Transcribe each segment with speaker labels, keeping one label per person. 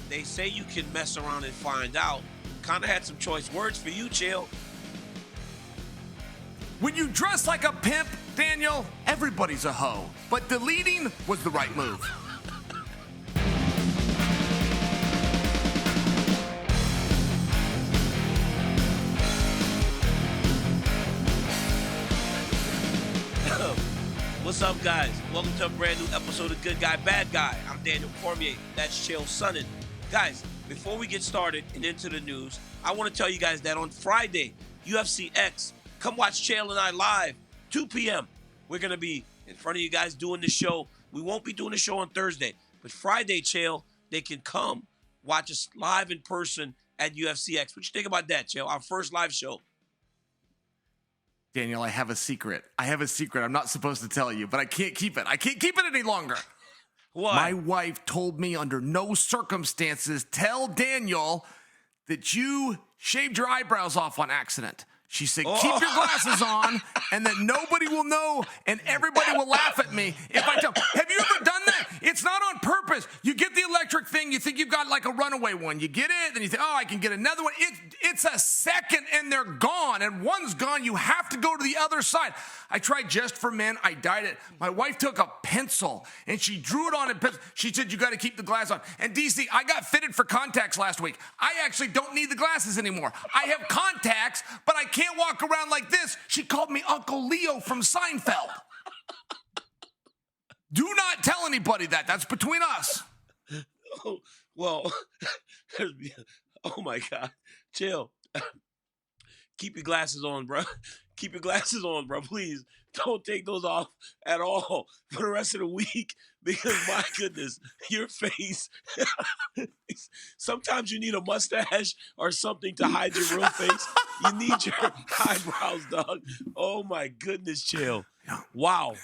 Speaker 1: They say you can mess around and find out. Conor had some choice words for you, Chael.
Speaker 2: When you dress like a pimp, Daniel, everybody's a hoe. But deleting was the right move.
Speaker 1: What's up, guys? Welcome to a brand new episode of Good Guy, Bad Guy. I'm Daniel Cormier. That's Chael Sonnen. Guys, before we get started and into the news, I want to tell you guys that on Friday, UFC X, come watch Chael and I live, 2 p.m. We're going to be in front of you guys doing the show. We won't be doing the show on Thursday, but Friday, Chael, they can come watch us live in person at UFC X. What you think about that, Chael? Our first live show.
Speaker 2: Daniel, I have a secret. I'm not supposed to tell you, but I can't keep it. I can't keep it any longer.
Speaker 1: What?
Speaker 2: My wife told me under no circumstances tell Daniel that you shaved your eyebrows off on accident. She said, keep your glasses on and that nobody will know and everybody will laugh at me if I tell. Have you ever done that? It's not on purpose. You get the electric thing. You think you've got like a runaway one. You get it, then you think, I can get another one. It's a second and they're gone. And one's gone. You have to go to the other side. I tried Just for Men. I dyed it. My wife took a pencil and she drew it on a pencil. She said, you got to keep the glass on. And DC, I got fitted for contacts last week. I actually don't need the glasses anymore. I have contacts, but I can't walk around like this. She called me Uncle Leo from Seinfeld. Do not tell anybody that. That's between us.
Speaker 1: Oh, well, oh my God. Chill. Keep your glasses on, bro. Keep your glasses on, bro. Please don't take those off at all for the rest of the week because, my goodness, your face. Sometimes you need a mustache or something to hide your real face. You need your eyebrows, dog. Oh, my goodness, Chill. Wow.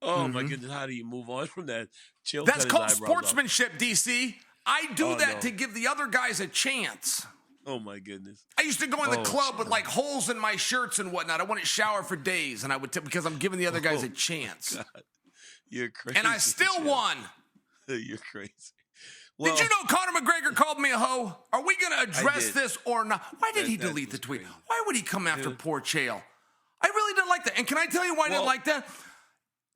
Speaker 1: My goodness. How do you move on from that? Chill.
Speaker 2: That's called sportsmanship, DC. I do that to give the other guys a chance.
Speaker 1: Oh, my goodness.
Speaker 2: I used to go in the club with like holes in my shirts and whatnot. I wouldn't shower for days, and I would because I'm giving the other guys a chance.
Speaker 1: God. You're crazy.
Speaker 2: And I still won.
Speaker 1: You're crazy. Well,
Speaker 2: did you know Conor McGregor called me a hoe? Are we going to address this or not? Why did he delete the tweet? Crazy. Why would he come after poor Chael? I really didn't like that. And can I tell you why I didn't like that?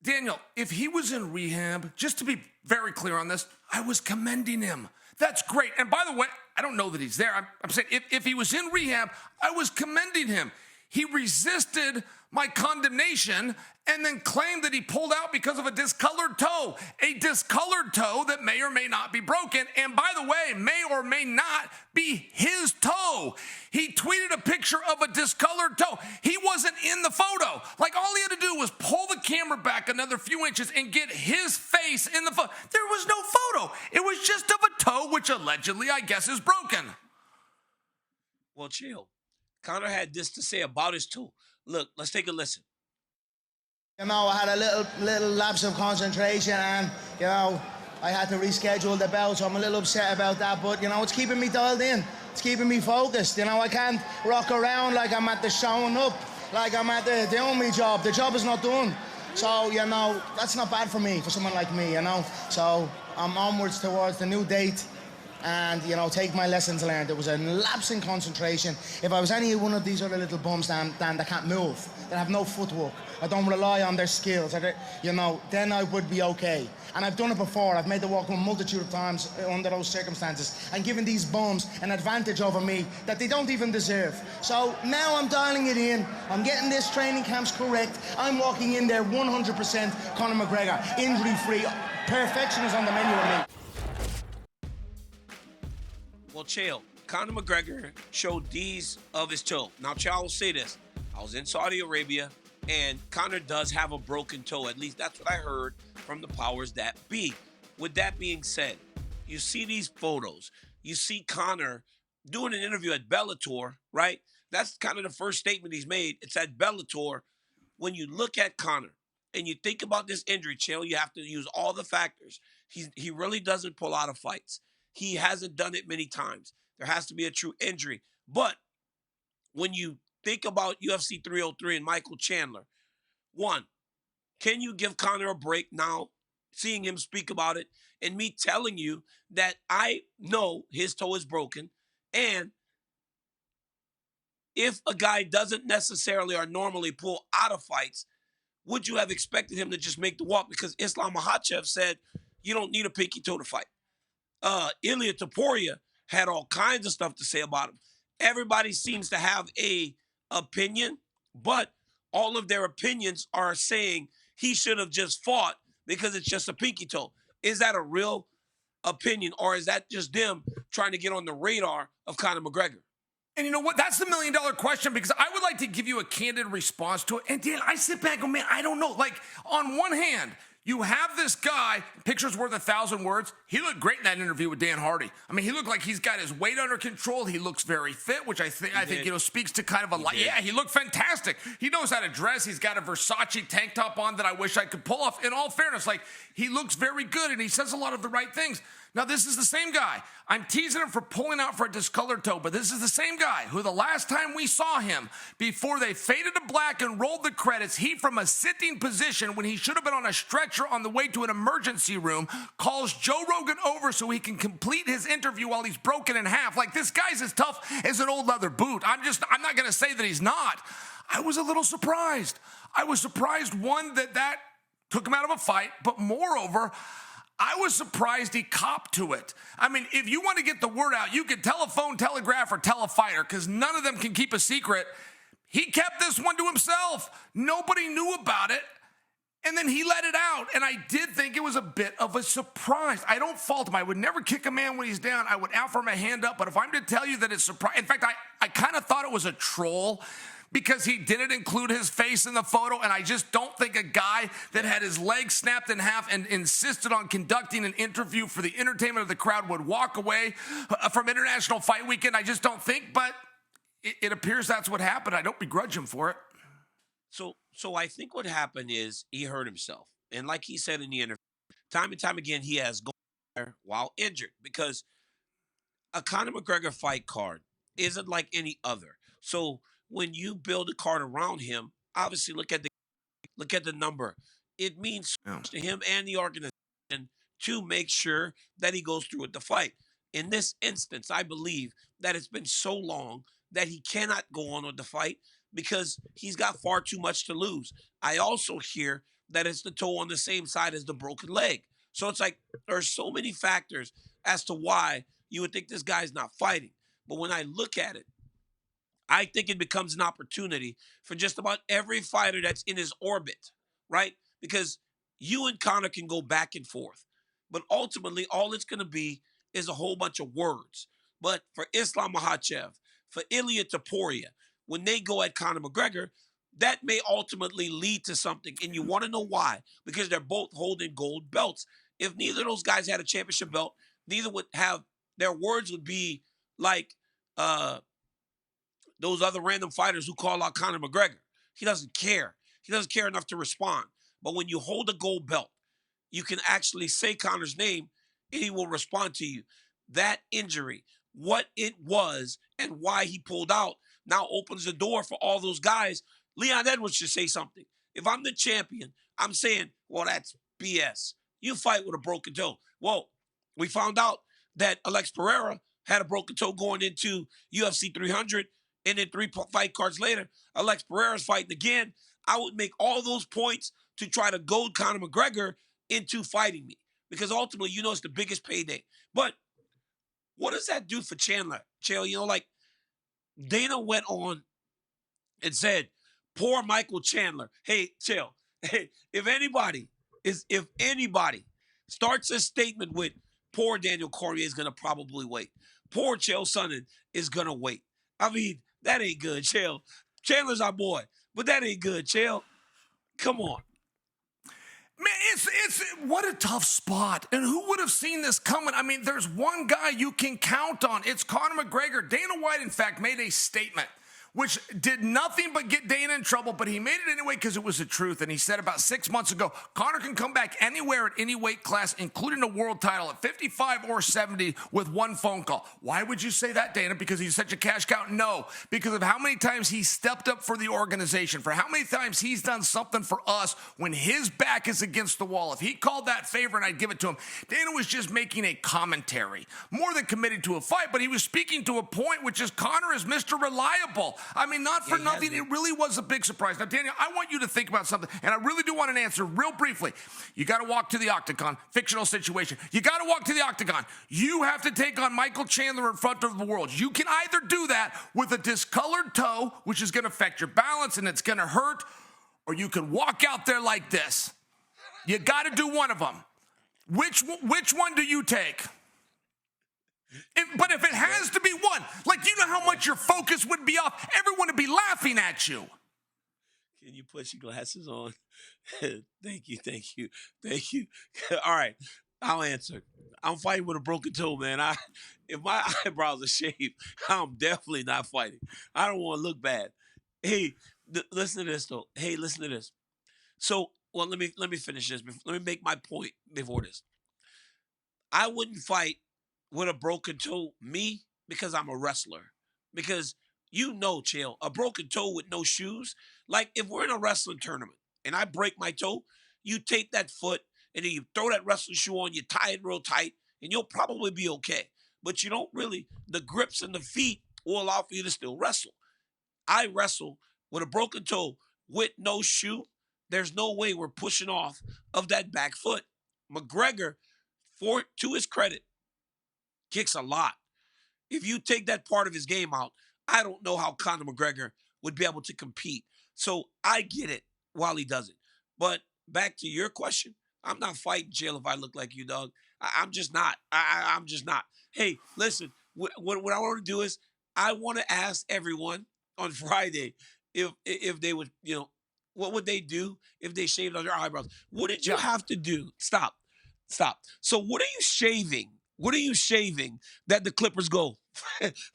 Speaker 2: Daniel, if he was in rehab, just to be very clear on this, I was commending him. That's great. And by the way, I don't know that he's there. I'm saying if he was in rehab, I was commending him. He resisted my condemnation and then claimed that he pulled out because of a discolored toe. A discolored toe that may or may not be broken. And by the way, may or may not be his toe. He tweeted a picture of a discolored toe. He wasn't in the photo. Like all he had to do was pull the camera back another few inches and get his face in the photo. There was no photo. It was just of a toe, which allegedly, I guess, is broken.
Speaker 1: Well, chill. Conor had this to say about his toe. Look, let's take a listen.
Speaker 3: You know, I had a little lapse of concentration and, you know, I had to reschedule the bout, so I'm a little upset about that. But, you know, it's keeping me dialed in. It's keeping me focused. You know, I can't rock around like I'm at the showing up, like I'm at the only job. The job is not done. So, you know, that's not bad for me, for someone like me, you know. So I'm onwards towards the new date. And, you know, take my lessons learned. There was a lapse in concentration. If I was any one of these other little bums that can't move, that have no footwork, I don't rely on their skills, you know, then I would be okay. And I've done it before. I've made the walk a multitude of times under those circumstances and given these bums an advantage over me that they don't even deserve. So now I'm dialing it in. I'm getting this training camps correct. I'm walking in there 100% Conor McGregor, injury-free. Perfection is on the menu with me.
Speaker 1: Well, Chael, Conor McGregor showed these of his toe. Now, Chael will say this. I was in Saudi Arabia, and Conor does have a broken toe. At least that's what I heard from the powers that be. With that being said, you see these photos. You see Conor doing an interview at Bellator, right? That's kind of the first statement he's made. It's at Bellator. When you look at Conor and you think about this injury, Chael, you have to use all the factors. He really doesn't pull out of fights. He hasn't done it many times. There has to be a true injury. But when you think about UFC 303 and Michael Chandler, one, can you give Conor a break now seeing him speak about it and me telling you that I know his toe is broken. And if a guy doesn't necessarily or normally pull out of fights, would you have expected him to just make the walk? Because Islam Makhachev said you don't need a pinky toe to fight. Ilia Topuria had all kinds of stuff to say about him. Everybody seems to have a opinion, but all of their opinions are saying he should have just fought because it's just a pinky toe. Is that a real opinion, or is that just them trying to get on the radar of Conor McGregor?
Speaker 2: And you know what? That's the million-dollar question, because I would like to give you a candid response to it. And Dan, I sit back and go, man, I don't know. Like, on one hand, you have this guy, picture's worth 1,000 words. He looked great in that interview with Dan Hardy. I mean, he looked like he's got his weight under control. He looks very fit, which I think speaks to kind of a lot. Yeah, he looked fantastic. He knows how to dress. He's got a Versace tank top on that I wish I could pull off. In all fairness, like, he looks very good, and he says a lot of the right things. Now, this is the same guy. I'm teasing him for pulling out for a discolored toe, but this is the same guy who the last time we saw him, before they faded to black and rolled the credits, he, from a sitting position when he should have been on a stretcher on the way to an emergency room, calls Joe Rogan over so he can complete his interview while he's broken in half. Like, this guy's as tough as an old leather boot. I'm not going to say that he's not. I was a little surprised. I was surprised, one, that took him out of a fight, but moreover, I was surprised he copped to it. I mean, if you want to get the word out, you could telephone, telegraph, or tell a fighter, because none of them can keep a secret. He kept this one to himself. Nobody knew about it. And then he let it out. And I did think it was a bit of a surprise. I don't fault him. I would never kick a man when he's down. I would offer him a hand up. But if I'm to tell you that it's surprise, in fact, I kind of thought it was a troll, because he didn't include his face in the photo, and I just don't think a guy that had his legs snapped in half and insisted on conducting an interview for the entertainment of the crowd would walk away from International Fight Weekend. I just don't think, but it appears that's what happened. I don't begrudge him for it.
Speaker 1: So I think what happened is he hurt himself. And like he said in the interview, time and time again, he has gone there while injured, because a Conor McGregor fight card isn't like any other. So when you build a card around him, obviously look at the number. It means so much to him and the organization to make sure that he goes through with the fight. In this instance, I believe that it's been so long that he cannot go on with the fight because he's got far too much to lose. I also hear that it's the toe on the same side as the broken leg. So it's like there's so many factors as to why you would think this guy's not fighting. But when I look at it, I think it becomes an opportunity for just about every fighter that's in his orbit, right? Because you and Conor can go back and forth, but ultimately all it's going to be is a whole bunch of words. But for Islam Makhachev, for Ilia Topuria, when they go at Conor McGregor, that may ultimately lead to something. And you want to know why? Because they're both holding gold belts. If neither of those guys had a championship belt, neither would have, their words would be like, those other random fighters who call out Conor McGregor. He doesn't care. He doesn't care enough to respond. But when you hold a gold belt, you can actually say Conor's name and he will respond to you. That injury, what it was and why he pulled out, now opens the door for all those guys. Leon Edwards should say something. If I'm the champion, I'm saying, well, that's BS. You fight with a broken toe. Well, we found out that Alex Pereira had a broken toe going into UFC 300. And then 3 fight cards later, Alex Pereira's fighting again. I would make all those points to try to goad Conor McGregor into fighting me, because ultimately, you know, it's the biggest payday. But what does that do for Chandler? Chael, you know, like Dana went on and said, poor Michael Chandler. Hey, Chael, hey, if anybody starts a statement with poor Daniel Cormier is going to probably wait. Poor Chael Sonnen is going to wait. I mean, that ain't good, Chael. Chandler's our boy, but that ain't good, Chael. Come on.
Speaker 2: Man, it's what a tough spot. And who would have seen this coming? I mean, there's one guy you can count on. It's Conor McGregor. Dana White, in fact, made a statement which did nothing but get Dana in trouble, but he made it anyway because it was the truth. And he said about 6 months ago, Conor can come back anywhere at any weight class, including a world title at 55 or 70 with one phone call. Why would you say that, Dana? Because he's such a cash cow? No, because of how many times he stepped up for the organization, for how many times he's done something for us when his back is against the wall. If he called that favor and I'd give it to him, Dana was just making a commentary, more than committing to a fight, but he was speaking to a point, which is Conor is Mr. Reliable. I mean, not for nothing. It really was a big surprise. Now, Daniel, I want you to think about something, and I really do want an answer real briefly. You got to walk to the octagon, fictional situation. You got to walk to the octagon. You have to take on Michael Chandler in front of the world. You can either do that with a discolored toe, which is going to affect your balance and it's going to hurt, or you can walk out there like this. You got to do one of them. Which one do you take? But if it has to be one, like, you know how much your focus would be off? Everyone would be laughing at you.
Speaker 1: Can you put your glasses on? Thank you. All right, I'll answer. I'm fighting with a broken toe, man. If my eyebrows are shaved, I'm definitely not fighting. I don't want to look bad. Hey, listen to this, though. Hey, listen to this. So, well, let me finish this. Let me make my point before this. I wouldn't fight with a broken toe, me, because I'm a wrestler. Because you know, Chael, a broken toe with no shoes, like if we're in a wrestling tournament and I break my toe, you take that foot and then you throw that wrestling shoe on, you tie it real tight, and you'll probably be okay. But you don't really, the grips in the feet will allow for you to still wrestle. I wrestle with a broken toe with no shoe. There's no way we're pushing off of that back foot. McGregor, to his credit, kicks a lot. If you take that part of his game out, I don't know how Conor McGregor would be able to compete. So I get it while he does it. But back to your question, I'm not fighting Chael if I look like you, dog. I'm just not. I'm just not. Hey, listen, what I want to do is I want to ask everyone on Friday if they would, what would they do if they shaved on their eyebrows? What did you have to do? Stop. So what are you shaving? What are you shaving that the Clippers go?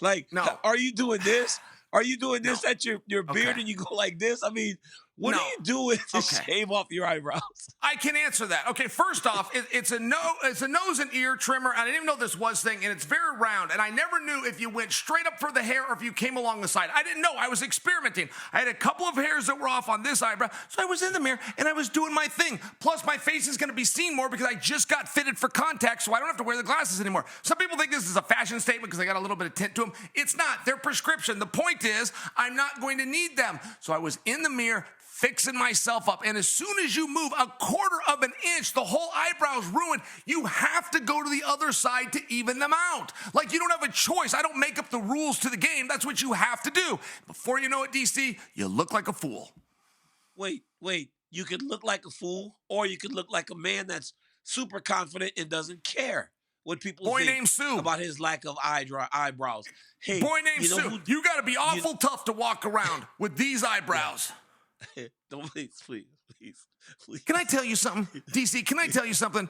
Speaker 1: Like, no. Are you doing this? Are you doing this at your beard and you go like this? I mean, what are you doing to shave off your eyebrows?
Speaker 2: I can answer that. Okay, first off, it's a nose and ear trimmer. I didn't even know this was thing, and it's very round. And I never knew if you went straight up for the hair or if you came along the side. I didn't know. I was experimenting. I had a couple of hairs that were off on this eyebrow, so I was in the mirror and I was doing my thing. Plus, my face is going to be seen more because I just got fitted for contact, so I don't have to wear the glasses anymore. Some people think this is a fashion statement because they got a little bit of tint to them. It's not. They're prescription. The point is, I'm not going to need them. So I was in the mirror, fixing myself up. And as soon as you move a quarter of an inch, the whole eyebrow's ruined. You have to go to the other side to even them out. Like, you don't have a choice. I don't make up the rules to the game. That's what you have to do. Before you know it, DC, you look like a fool.
Speaker 1: Wait. You could look like a fool, or you could look like a man that's super confident and doesn't care what people think about his lack of eyebrows. Hey,
Speaker 2: boy named Sue, you got to be awful tough to walk around with these eyebrows.
Speaker 1: Don't please.
Speaker 2: Can I tell you something, DC? Can I tell you something?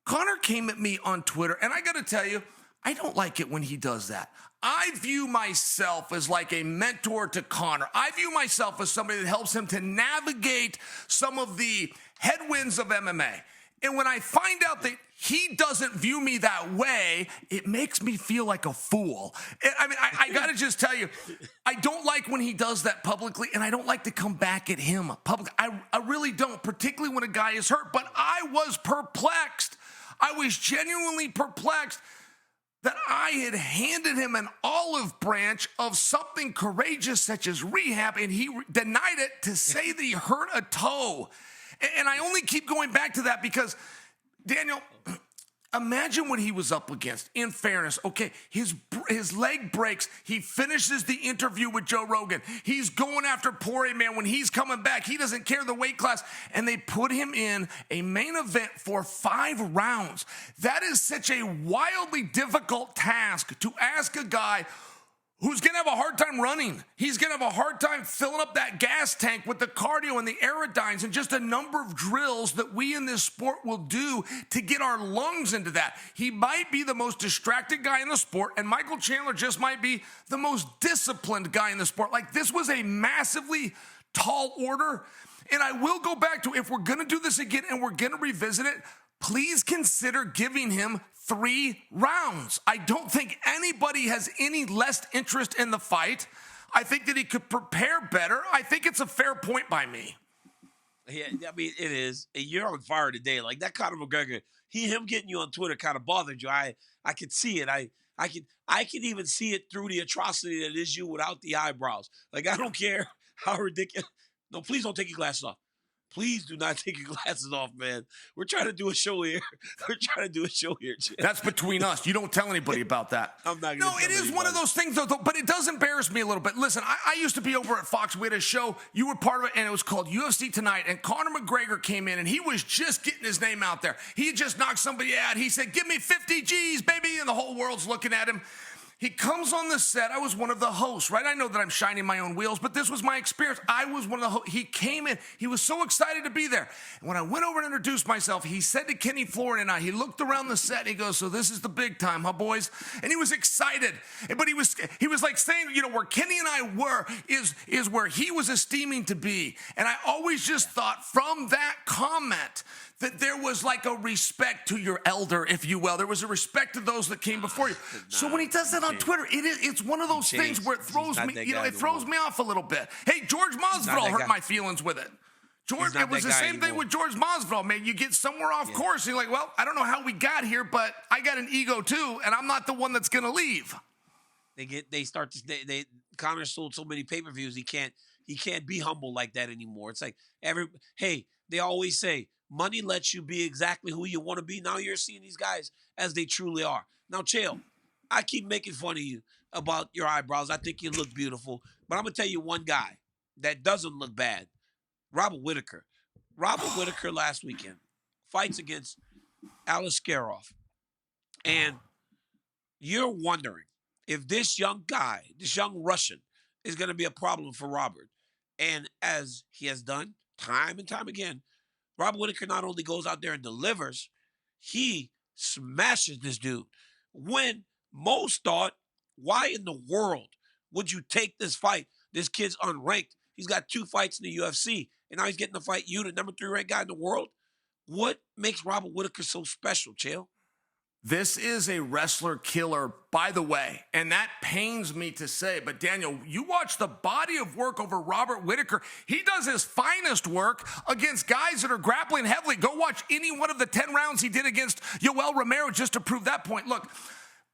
Speaker 2: Conor came at me on Twitter, and I got to tell you, I don't like it when he does that. I view myself as like a mentor to Conor. I view myself as somebody that helps him to navigate some of the headwinds of MMA. And when I find out that he doesn't view me that way, it makes me feel like a fool. I mean, I got to just tell you, I don't like when he does that publicly, and I don't like to come back at him publicly. I really don't, particularly when a guy is hurt. But I was perplexed. I was genuinely perplexed that I had handed him an olive branch of something courageous such as rehab, and he denied it to say that he hurt a toe. And I only keep going back to that because, Daniel, imagine what he was up against. In fairness, okay, his leg breaks. He finishes the interview with Joe Rogan. He's going after Poirier, man. When he's coming back, he doesn't care the weight class. And they put him in a main event for 5 rounds. That is such a wildly difficult task to ask a guy who's going to have a hard time running. He's going to have a hard time filling up that gas tank with the cardio and the aerodynes and just a number of drills that we in this sport will do to get our lungs into that. He might be the most distracted guy in the sport, and Michael Chandler just might be the most disciplined guy in the sport. Like, this was a massively tall order, and I will go back to, if we're going to do this again and we're going to revisit it, please consider giving him 3 rounds. I don't think anybody has any less interest in the fight. I think that he could prepare better. I think it's a fair point by me.
Speaker 1: Yeah, I mean, it is. You're on fire today. Like, that Conor McGregor, him getting you on Twitter kind of bothered you. I could see it. I can even see it through the atrocity that is you without the eyebrows. Like, I don't care how ridiculous. No, please don't take your glasses off. Please do not take your glasses off, man. We're trying to do a show here. Chip.
Speaker 2: That's between us. You don't tell anybody about that.
Speaker 1: I'm not going to
Speaker 2: No, it is
Speaker 1: anybody.
Speaker 2: one of those things, though, but it does embarrass me a little bit. Listen, I used to be over at Fox. We had a show. You were part of it, and it was called UFC Tonight, and Conor McGregor came in, and he was just getting his name out there. He had just knocked somebody out. He said, "Give me 50 G's, baby," and the whole world's looking at him. He comes on the set. I was one of the hosts, right? I know that I'm shining my own wheels, but this was my experience. I was one of the hosts. He came in. He was so excited to be there. And when I went over and introduced myself, he said to Kenny Florin and I, he looked around the set and he goes, "So this is the big time, huh, boys?" And he was excited. But he was like saying, you know, where Kenny and I were is where he was esteeming to be. And I always just thought from that comment that there was like a respect to your elder, if you will. There was a respect to those that came before you. So when he does that on Twitter, it's one of those things where it throws me, you know, it throws me off a little bit. Hey, George Masvidal hurt my feelings with it. George, it was the same thing with George Masvidal, man. You get somewhere off course, and you're like, well, I don't know how we got here, but I got an ego too, and I'm not the one that's gonna leave.
Speaker 1: Conor sold so many pay-per-views, he can't be humble like that anymore. It's like they always say, money lets you be exactly who you want to be. Now you're seeing these guys as they truly are. Now, Chael, I keep making fun of you about your eyebrows. I think you look beautiful. But I'm going to tell you one guy that doesn't look bad. Robert Whittaker. Robert Whittaker last weekend fights against Aliskerov. And you're wondering if this young guy, this young Russian, is going to be a problem for Robert. And as he has done time and time again, Robert Whittaker not only goes out there and delivers, he smashes this dude. When most thought, why in the world would you take this fight? This kid's unranked. He's got 2 fights in the UFC, and now he's getting to fight you, the number 3 ranked guy in the world. What makes Robert Whittaker so special, Chael?
Speaker 2: This is a wrestler killer, by the way, and that pains me to say, but Daniel, you watch the body of work over Robert Whittaker. He does his finest work against guys that are grappling heavily. Go watch any one of the 10 rounds he did against Yoel Romero just to prove that point. Look,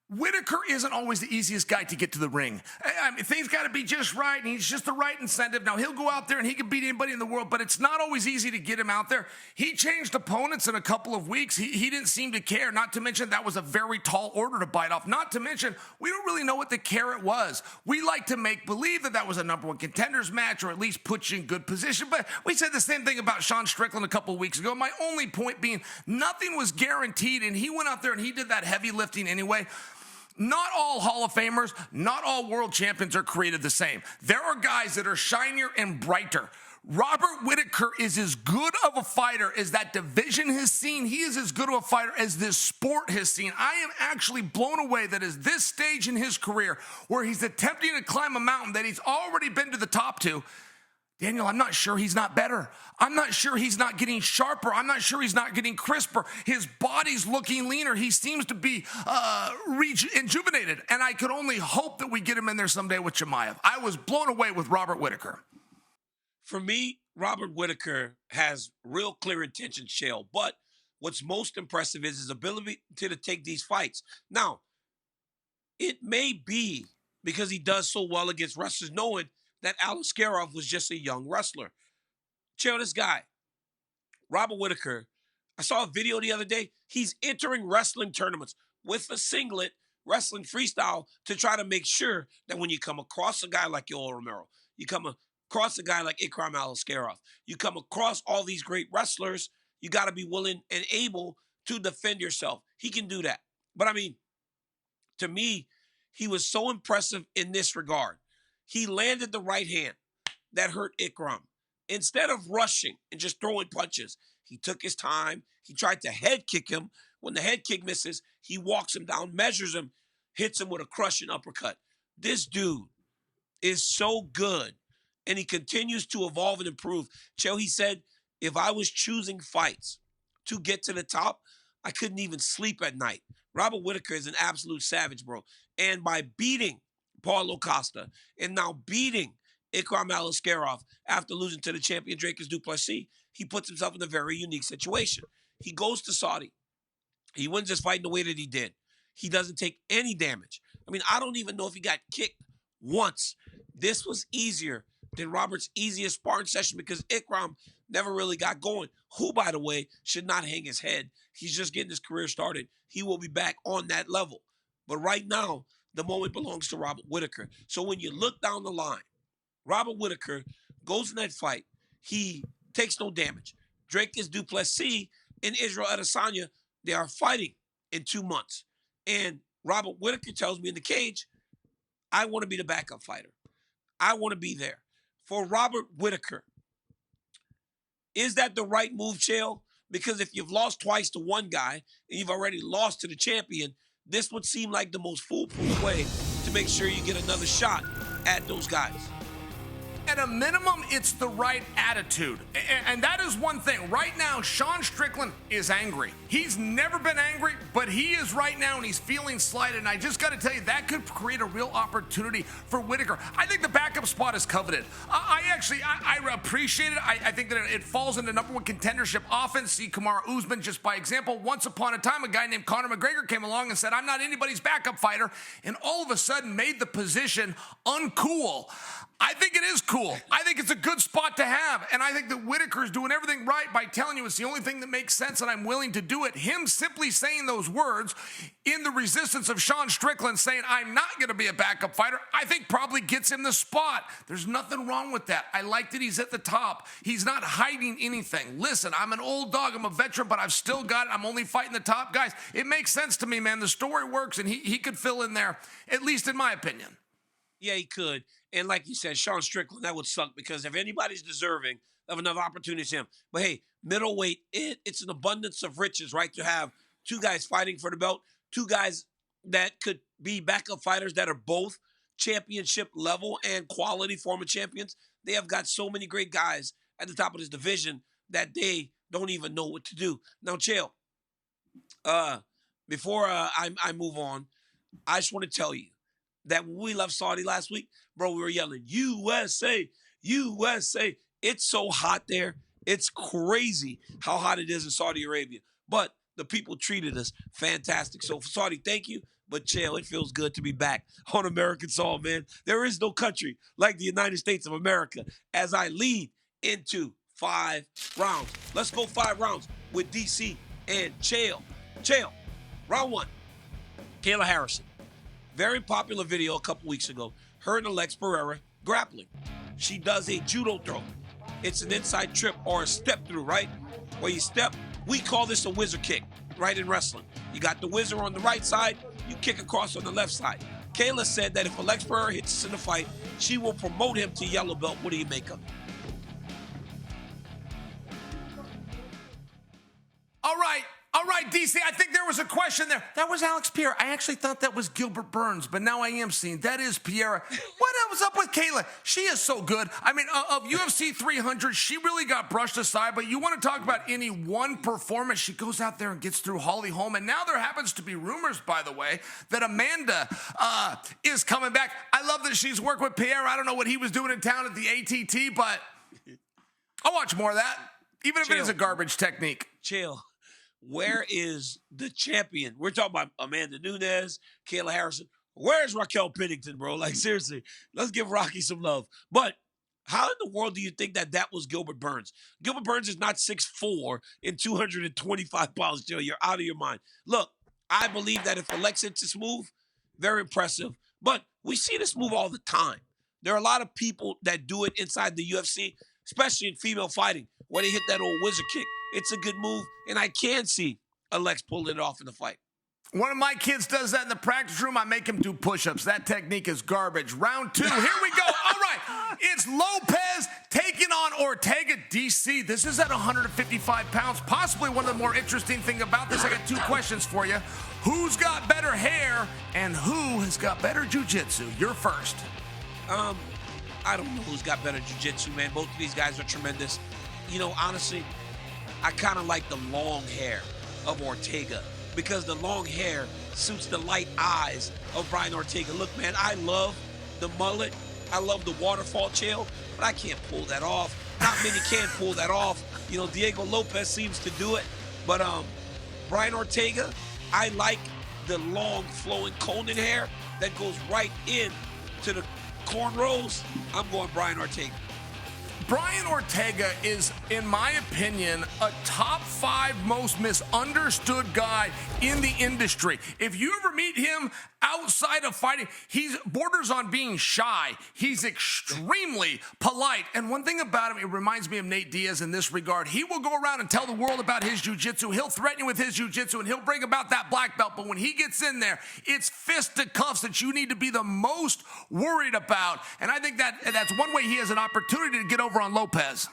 Speaker 2: Whittaker isn't always the easiest guy to get to the ring. I mean, things got to be just right, and he's just the right incentive. Now, he'll go out there and he can beat anybody in the world, but it's not always easy to get him out there. He changed opponents in a couple of weeks. He didn't seem to care, not to mention that was a very tall order to bite off. Not to mention, we don't really know what the carrot was. We like to make believe that that was a number 1 contenders match or at least put you in good position, but we said the same thing about Sean Strickland a couple of weeks ago. My only point being nothing was guaranteed, and he went out there and he did that heavy lifting anyway. Not all Hall of Famers, not all world champions are created the same. There are guys that are shinier and brighter. Robert Whittaker is as good of a fighter as that division has seen. He is as good of a fighter as this sport has seen. I am actually blown away that at this stage in his career where he's attempting to climb a mountain that he's already been to the top to, Daniel, I'm not sure he's not better. I'm not sure he's not getting sharper. I'm not sure he's not getting crisper. His body's looking leaner. He seems to be rejuvenated. And I could only hope that we get him in there someday with Chimaev. I was blown away with Robert Whittaker.
Speaker 1: For me, Robert Whittaker has real clear intentions, Chael. But what's most impressive is his ability to take these fights. Now, it may be because he does so well against wrestlers, knowing that Aliskerov was just a young wrestler. Chael, this guy, Robert Whittaker, I saw a video the other day. He's entering wrestling tournaments with a singlet, wrestling freestyle, to try to make sure that when you come across a guy like Yoel Romero, you come across a guy like Ikram Aliskerov, you come across all these great wrestlers, you got to be willing and able to defend yourself. He can do that. But I mean, to me, he was so impressive in this regard. He landed the right hand that hurt Ikram. Instead of rushing and just throwing punches, he took his time. He tried to head kick him. When the head kick misses, he walks him down, measures him, hits him with a crushing uppercut. This dude is so good, and he continues to evolve and improve. Chael, he said, if I was choosing fights to get to the top, I couldn't even sleep at night. Robert Whittaker is an absolute savage, bro. And by beating Paulo Costa and now beating Ikram Aliskerov after losing to the champion Dricus du Plessis, he puts himself in a very unique situation. He goes to Saudi. He wins this fight in the way that he did. He doesn't take any damage. I mean, I don't even know if he got kicked once. This was easier than Robert's easiest sparring session because Ikram never really got going, who, by the way, should not hang his head. He's just getting his career started. He will be back on that level. But right now, the moment belongs to Robert Whittaker. So when you look down the line, Robert Whittaker goes in that fight. He takes no damage. Dricus du Plessis and Israel Adesanya, they are fighting in 2 months. And Robert Whittaker tells me in the cage, I want to be the backup fighter. I want to be there. For Robert Whittaker, is that the right move, Chael? Because if you've lost twice to one guy and you've already lost to the champion, this would seem like the most foolproof way to make sure you get another shot at those guys.
Speaker 2: At a minimum, it's the right attitude. And that is one thing. Right now, Sean Strickland is angry. He's never been angry, but he is right now, and he's feeling slighted. And I just got to tell you, that could create a real opportunity for Whittaker. I think the backup spot is coveted. I appreciate it. I think that it falls into number one contendership offense. See Kamaru Usman just by example. Once upon a time, a guy named Conor McGregor came along and said, I'm not anybody's backup fighter, and all of a sudden made the position uncool. I think it is cool. I think it's a good spot to have. And I think that Whittaker is doing everything right by telling you it's the only thing that makes sense and I'm willing to do it. Him simply saying those words in the resistance of Sean Strickland saying, I'm not going to be a backup fighter, I think probably gets him the spot. There's nothing wrong with that. I like that he's at the top. He's not hiding anything. Listen, I'm an old dog. I'm a veteran, but I've still got it. I'm only fighting the top guys. It makes sense to me, man. The story works, and he could fill in there, at least in my opinion.
Speaker 1: Yeah, he could. And like you said, Sean Strickland, that would suck because if anybody's deserving of another opportunity, it's him. But hey, middleweight, it's an abundance of riches, right? To have two guys fighting for the belt, two guys that could be backup fighters that are both championship level and quality former champions. They have got so many great guys at the top of this division that they don't even know what to do. Now, Chael, before I move on, I just want to tell you that when we left Saudi last week, bro, we were yelling, USA, USA. It's so hot there. It's crazy how hot it is in Saudi Arabia. But the people treated us fantastic. So, Saudi, thank you. But, Chael, it feels good to be back on American soil, man. There is no country like the United States of America as I lead into 5 rounds. Let's go 5 rounds with DC and Chael. Chael, round 1, Kayla Harrison. Very popular video a couple weeks ago. Her and Alex Pereira grappling. She does a judo throw. It's an inside trip or a step through, right? Where you step. We call this a whizzer kick, right, in wrestling. You got the whizzer on the right side. You kick across on the left side. Kayla said that if Alex Pereira hits us in the fight, she will promote him to yellow belt. What do you make of it?
Speaker 2: All right, DC, I think there was a question there. That was Alex Pereira. I actually thought that was Gilbert Burns, but now I am seeing that is Pereira. What was up with Kayla? She is so good. I mean, of UFC 300, she really got brushed aside, but you want to talk about any one performance, she goes out there and gets through Holly Holm, and now there happens to be rumors, by the way, that Amanda is coming back. I love that she's worked with Pereira. I don't know what he was doing in town at the ATT, but I'll watch more of that, even if it is a garbage technique.
Speaker 1: Chael. Where is the champion? We're talking about Amanda Nunes, Kayla Harrison. Where's Raquel Pennington, bro? Like, seriously, let's give Rocky some love. But how in the world do you think that was Gilbert Burns? Gilbert Burns is not 6'4" and 225 pounds, Joe. You're out of your mind. Look, I believe that if Alex hits this move, very impressive. But we see this move all the time. There are a lot of people that do it inside the UFC, especially in female fighting, where they hit that old whizzer kick. It's a good move, and I can see Alex pulling it off in the fight.
Speaker 2: One of my kids does that in the practice room. I make him do push-ups. That technique is garbage. Round 2. Here we go. All right. It's Lopez taking on Ortega. DC, this is at 155 pounds. Possibly one of the more interesting things about this. I got 2 questions for you. Who's got better hair and who has got better jiu-jitsu? You're first.
Speaker 1: I don't know who's got better jiu-jitsu, man. Both of these guys are tremendous. You know, honestly, I kind of like the long hair of Ortega, because the long hair suits the light eyes of Brian Ortega. Look, man, I love the mullet. I love the waterfall, Chael, but I can't pull that off. Not many can pull that off. You know, Diego Lopez seems to do it, but Brian Ortega, I like the long flowing Conan hair that goes right in to the cornrows. I'm going Brian Ortega.
Speaker 2: Brian Ortega is, in my opinion, a top 5 most misunderstood guy in the industry. If you ever meet him outside of fighting, he borders on being shy. He's extremely polite. And one thing about him, it reminds me of Nate Diaz in this regard. He will go around and tell the world about his jiu-jitsu. He'll threaten you with his jiu-jitsu, and he'll bring about that black belt. But when he gets in there, it's fisticuffs that you need to be the most worried about. And I think that's one way he has an opportunity to get over on Lopez.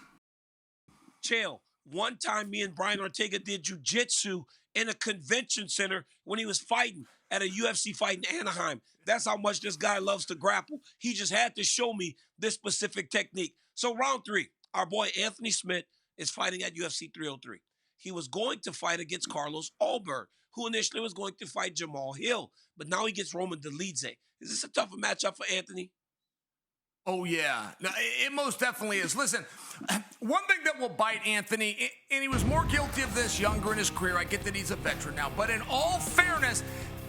Speaker 1: Chael, one time me and Brian Ortega did jiu-jitsu in a convention center when he was fighting at a UFC fight in Anaheim. That's how much this guy loves to grapple. He just had to show me this specific technique. So round 3, our boy Anthony Smith is fighting at UFC 303. He was going to fight against Carlos Ulberg, who initially was going to fight Jamal Hill, but now he gets Roman Dolidze. Is this a tougher matchup for Anthony?
Speaker 2: Oh, yeah. No, it most definitely is. Listen, one thing that will bite Anthony, and he was more guilty of this younger in his career. I get that he's a veteran now. But in all fairness,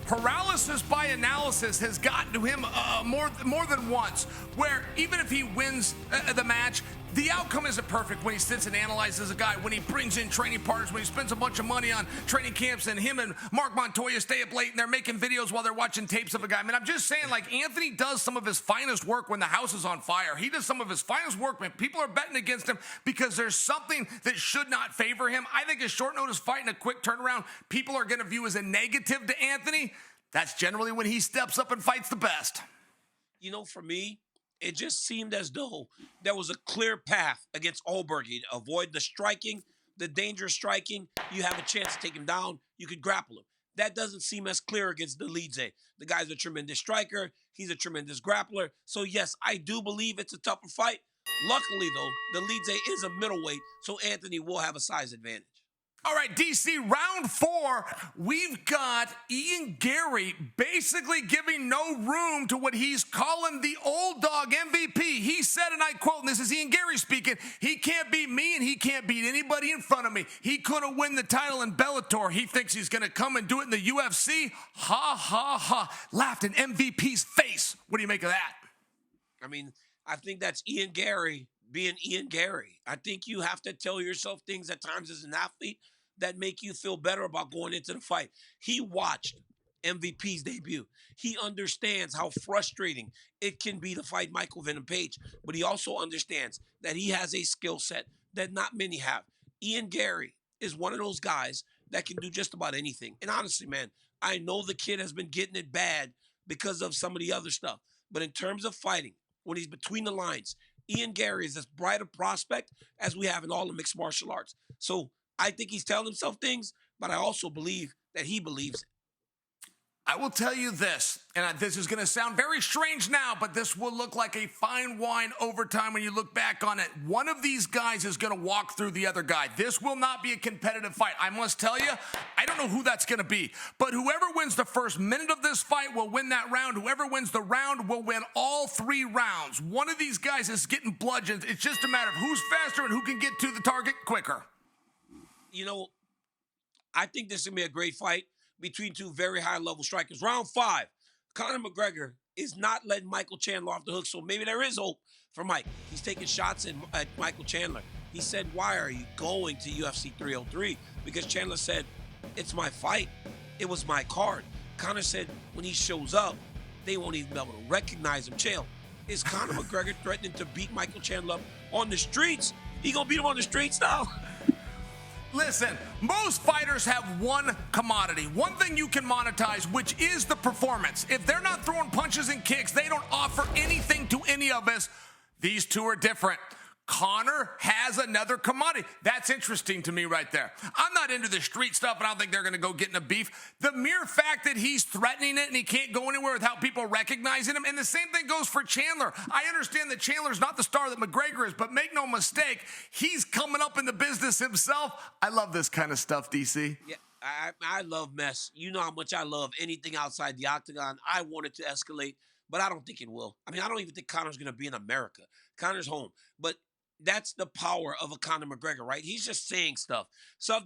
Speaker 2: paralysis by analysis has gotten to him more than once, where even if he wins the match, the outcome isn't perfect when he sits and analyzes a guy, when he brings in training partners, when he spends a bunch of money on training camps, and him and Mark Montoya stay up late and they're making videos while they're watching tapes of a guy. I mean, I'm just saying, like, Anthony does some of his finest work when the house is on fire. He does some of his finest work when people are betting against him because there's something that should not favor him. I think a short notice fight and a quick turnaround, people are going to view as a negative to Anthony. That's generally when he steps up and fights the best.
Speaker 1: You know, for me, it just seemed as though there was a clear path against Ulberg. He'd avoid the striking, the dangerous striking. You have a chance to take him down. You could grapple him. That doesn't seem as clear against Dolidze. The guy's a tremendous striker. He's a tremendous grappler. So, yes, I do believe it's a tougher fight. Luckily, though, Dolidze is a middleweight, so Anthony will have a size advantage.
Speaker 2: All right, DC, round 4, we've got Ian Gary basically giving no room to what he's calling the old dog MVP. He said, and I quote, and this is Ian Gary speaking, "He can't beat me and he can't beat anybody in front of me. He couldn't win the title in Bellator. He thinks he's going to come and do it in the UFC. Ha, ha, ha." Laughed in MVP's face. What do you make of that?
Speaker 1: I mean, I think that's Ian Gary being Ian Gary. I think you have to tell yourself things at times as an athlete that make you feel better about going into the fight. He watched MVP's debut. He understands how frustrating it can be to fight Michael Venom Page, but he also understands that he has a skill set that not many have. Ian Gary is one of those guys that can do just about anything. And honestly, man, I know the kid has been getting it bad because of some of the other stuff, but in terms of fighting, when he's between the lines, Ian Gary is as bright a prospect as we have in all the mixed martial arts. So I think he's telling himself things, but I also believe that he believes it.
Speaker 2: I will tell you this, and this is going to sound very strange now, but this will look like a fine wine overtime when you look back on it. One of these guys is going to walk through the other guy. This will not be a competitive fight. I must tell you, I don't know who that's going to be, but whoever wins the first minute of this fight will win that round. Whoever wins the round will win all 3 rounds. One of these guys is getting bludgeoned. It's just a matter of who's faster and who can get to the target quicker.
Speaker 1: You know, I think this is going to be a great fight between 2 very high-level strikers. Round 5, Conor McGregor is not letting Michael Chandler off the hook, so maybe there is hope for Mike. He's taking shots at Michael Chandler. He said, "Why are you going to UFC 303? Because Chandler said, "It's my fight. It was my card." Conor said, when he shows up, they won't even be able to recognize him. Chael, is Conor McGregor threatening to beat Michael Chandler up on the streets? He going to beat him on the streets now?
Speaker 2: Listen, most fighters have one commodity, one thing you can monetize, which is the performance. If they're not throwing punches and kicks, they don't offer anything to any of us. These two are different. Conor has another commodity. That's interesting to me right there. I'm not into the street stuff, and I don't think they're going to go get in a beef. The mere fact that he's threatening it and he can't go anywhere without people recognizing him, and the same thing goes for Chandler. I understand that Chandler's not the star that McGregor is, but make no mistake, he's coming up in the business himself. I love this kind of stuff, DC.
Speaker 1: Yeah, I love mess. You know how much I love anything outside the octagon. I want it to escalate, but I don't think it will. I mean, I don't even think Conor's going to be in America. Conor's home, but that's the power of a Conor McGregor, right? He's just saying stuff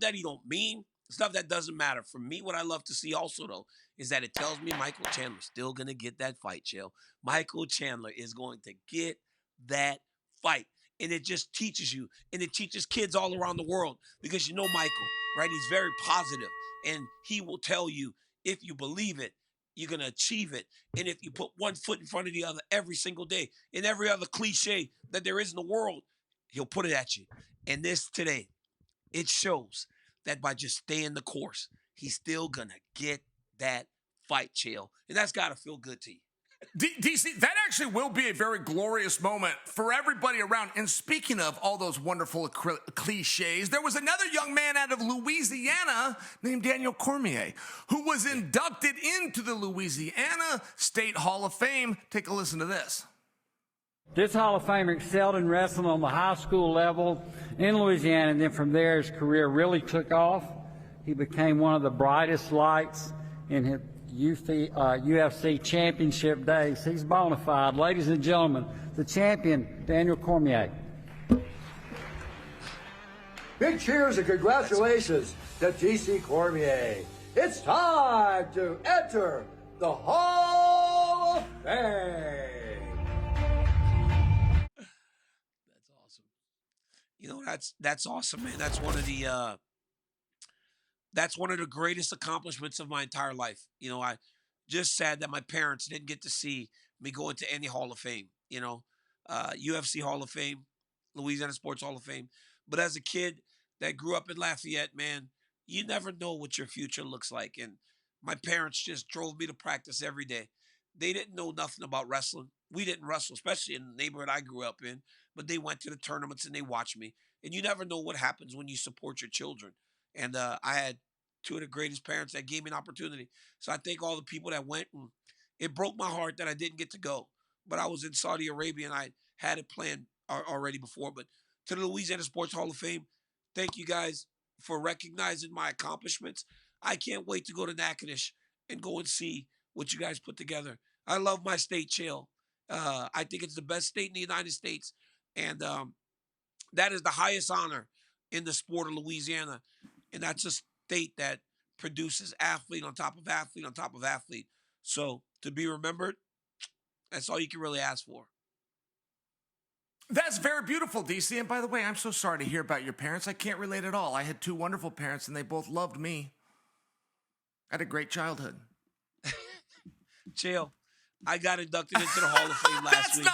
Speaker 1: that he don't mean, stuff that doesn't matter. For me, what I love to see also, though, is that it tells me Michael Chandler's still going to get that fight, Chael. Michael Chandler is going to get that fight. And it just teaches you, and it teaches kids all around the world, because you know Michael, right? He's very positive, and he will tell you, if you believe it, you're going to achieve it. And if you put one foot in front of the other every single day, in every other cliche that there is in the world, he'll put it at you. And this today, it shows that by just staying the course, he's still going to get that fight, Chael. And that's got to feel good to you.
Speaker 2: DC, that actually will be a very glorious moment for everybody around. And speaking of all those wonderful cliches, there was another young man out of Louisiana named Daniel Cormier, who was inducted into the Louisiana State Hall of Fame. Take a listen to this.
Speaker 4: This Hall of Famer excelled in wrestling on the high school level in Louisiana, and then from there his career really took off. He became one of the brightest lights in his UFC championship days. He's bona fide. Ladies and gentlemen, the champion, Daniel Cormier.
Speaker 5: Big cheers and congratulations to DC Cormier. It's time to enter the Hall of Fame.
Speaker 1: You know, that's awesome, man. That's one of the greatest accomplishments of my entire life. You know, I just sad that my parents didn't get to see me go into any Hall of Fame, you know, UFC Hall of Fame, Louisiana Sports Hall of Fame. But as a kid that grew up in Lafayette, man, you never know what your future looks like. And my parents just drove me to practice every day. They didn't know nothing about wrestling. We didn't wrestle, especially in the neighborhood I grew up in, but they went to the tournaments and they watched me. And you never know what happens when you support your children. And I had two of the greatest parents that gave me an opportunity. So I thank all the people that went. And it broke my heart that I didn't get to go. But I was in Saudi Arabia and I had it planned already before. But to the Louisiana Sports Hall of Fame, thank you guys for recognizing my accomplishments. I can't wait to go to Natchitoches and go and see what you guys put together. I love my state, Chael. I think it's the best state in the United States. And that is the highest honor in the sport of Louisiana. And that's a state that produces athlete on top of athlete on top of athlete. So to be remembered, that's all you can really ask for.
Speaker 2: That's very beautiful, DC. And by the way, I'm so sorry to hear about your parents. I can't relate at all. I had two wonderful parents, and they both loved me. I had a great childhood.
Speaker 1: Chael, I got inducted into the Hall of Fame last week.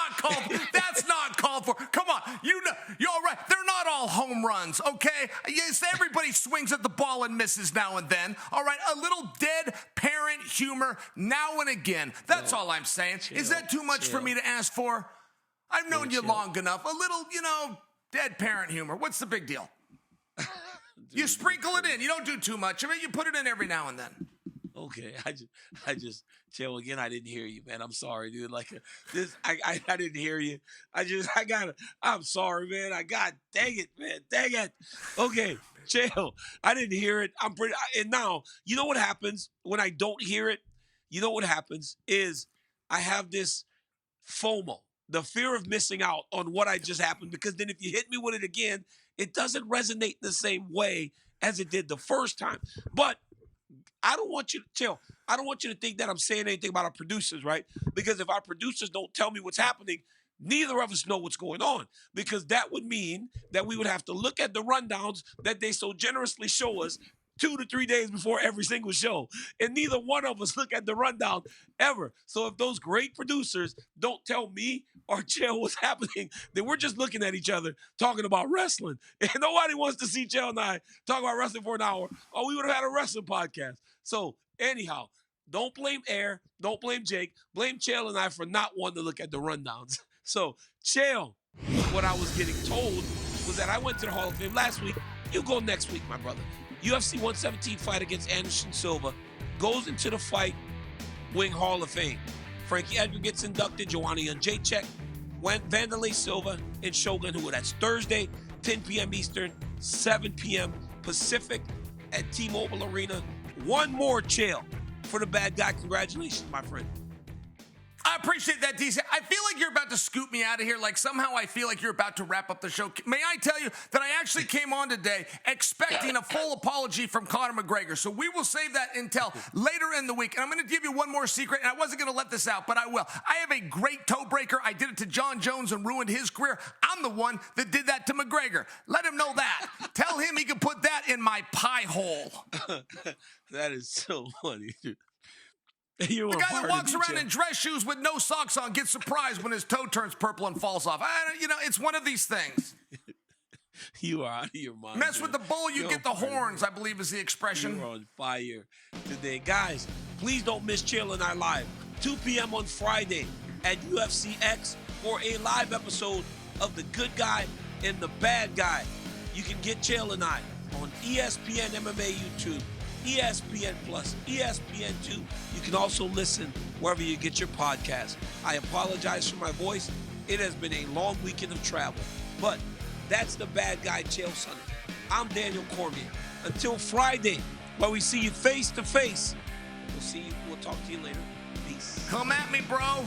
Speaker 2: That's not called for. Come on, you know, you're all right. They're not all home runs, okay? Yes, everybody swings at the ball and misses now and then. All right, a little dead parent humor now and again. That's all I'm saying.
Speaker 1: Chael,
Speaker 2: is that too much for me to ask for? I've known you long enough. A little, dead parent humor. What's the big deal? You sprinkle it in. You don't do too much of it. You put it in every now and then.
Speaker 1: Okay, I just, Chael, again, I didn't hear you, man. I'm sorry, dude. Like this, I didn't hear you. I'm sorry, man. Dang it, man. Dang it. Okay, Chael, I didn't hear it. And now, you know what happens when I don't hear it? You know what happens is I have this FOMO, the fear of missing out on what I just happened, because then if you hit me with it again, it doesn't resonate the same way as it did the first time. But I don't want you to, Chael, I don't want you to think that I'm saying anything about our producers, right? Because if our producers don't tell me what's happening, neither of us know what's going on. Because that would mean that we would have to look at the rundowns that they so generously show us 2 to 3 days before every single show. And neither one of us look at the rundown ever. So if those great producers don't tell me or Chael what's happening, then we're just looking at each other talking about wrestling. And nobody wants to see Chael and I talk about wrestling for an hour, or we would have had a wrestling podcast. So anyhow, don't blame Air. Don't blame Jake. Blame Chael and I for not wanting to look at the rundowns. So Chael, what I was getting told was that I went to the Hall of Fame last week. You go next week, my brother. UFC 117 fight against Anderson Silva goes into the fight wing Hall of Fame. Frankie Edgar gets inducted, Joanna Jacek, Wanderlei Silva, and Shogun Rua. That's Thursday, 10 p.m. Eastern, 7 p.m. Pacific at T-Mobile Arena. One more Chael for the bad guy. Congratulations, my friend.
Speaker 2: I appreciate that, DC. I feel like you're about to scoop me out of here. Like somehow I feel like you're about to wrap up the show. May I tell you that I actually came on today expecting a full apology from Conor McGregor. So we will save that until later in the week. And I'm going to give you one more secret, and I wasn't going to let this out, but I will. I have a great toe breaker. I did it to John Jones and ruined his career. I'm the one that did that to McGregor. Let him know that. Tell him he can put that in my pie hole.
Speaker 1: That is so funny, dude.
Speaker 2: The guy that walks around in dress shoes with no socks on gets surprised when his toe turns purple and falls off. It's one of these things.
Speaker 1: You are out of your mind.
Speaker 2: Mess with the bull, you get the horns, I believe is the expression.
Speaker 1: You're on fire today. Guys, please don't miss Chael and I live. 2 p.m. on Friday at UFC X for a live episode of The Good Guy and The Bad Guy. You can get Chael and I on ESPN MMA YouTube, ESPN Plus, ESPN2. You can also listen wherever you get your podcast. I apologize for my voice. It has been a long weekend of travel, but that's the bad guy, Chael Sonnen. I'm Daniel Cormier. Until Friday, where we see you face to face, we'll talk to you later. Peace.
Speaker 2: Come at me, bro.